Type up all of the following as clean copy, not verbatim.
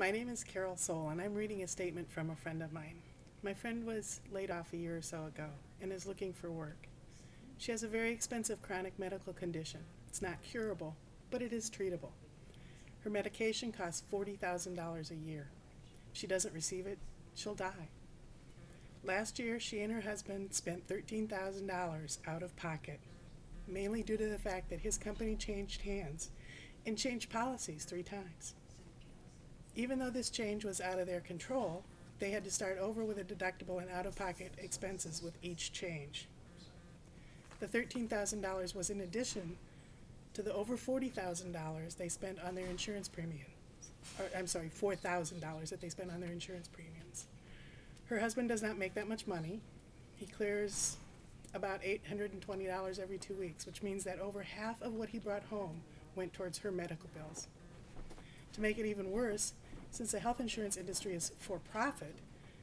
My name is Karol and I'm reading a statement from a friend of mine. My friend was laid off a year or so ago and is looking for work. She has a very expensive chronic medical condition. It's not curable, but it is treatable. Her medication costs $40,000 a year. If she doesn't receive it, she'll die. Last year, she and her husband spent $13,000 out of pocket, mainly due to the fact that his company changed hands and changed policies 3 times. Even though this change was out of their control, they had to start over with a deductible and out-of-pocket expenses with each change. The $13,000 was in addition to the over $40,000 they spent on their insurance premiums. $4,000 that they spent on their insurance premiums. Her husband does not make that much money. He clears about $820 every 2 weeks, which means that over half of what he brought home went towards her medical bills. To make it even worse, since the health insurance industry is for profit,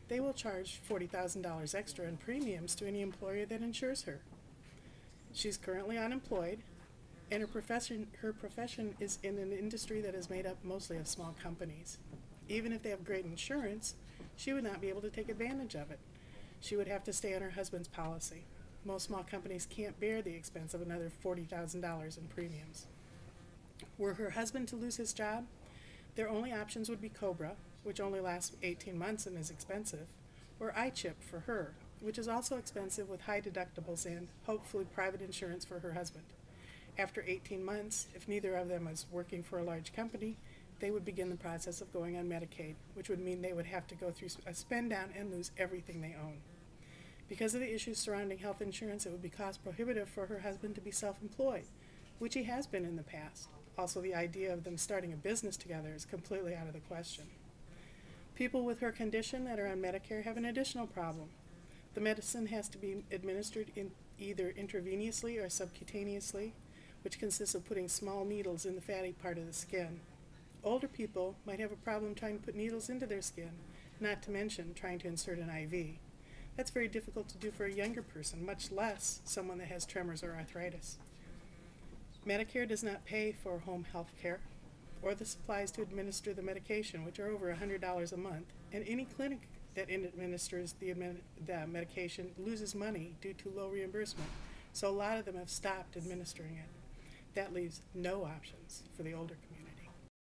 they will charge $40,000 extra in premiums to any employer that insures her. She's currently unemployed, and her profession is in an industry that is made up mostly of small companies. Even if they have great insurance, she would not be able to take advantage of it. She would have to stay on her husband's policy. Most small companies can't bear the expense of another $40,000 in premiums. Were her husband to lose his job, their only options would be COBRA, which only lasts 18 months and is expensive, or iChip for her, which is also expensive with high deductibles and, hopefully, private insurance for her husband. After 18 months, if neither of them is working for a large company, they would begin the process of going on Medicaid, which would mean they would have to go through a spend down and lose everything they own. Because of the issues surrounding health insurance, it would be cost prohibitive for her husband to be self-employed, which he has been in the past. Also, the idea of them starting a business together is completely out of the question. People with her condition that are on Medicare have an additional problem. The medicine has to be administered either intravenously or subcutaneously, which consists of putting small needles in the fatty part of the skin. Older people might have a problem trying to put needles into their skin, not to mention trying to insert an IV. That's very difficult to do for a younger person, much less someone that has tremors or arthritis. Medicare does not pay for home health care or the supplies to administer the medication, which are over $100 a month, and any clinic that administers the medication loses money due to low reimbursement, so a lot of them have stopped administering it. That leaves no options for the older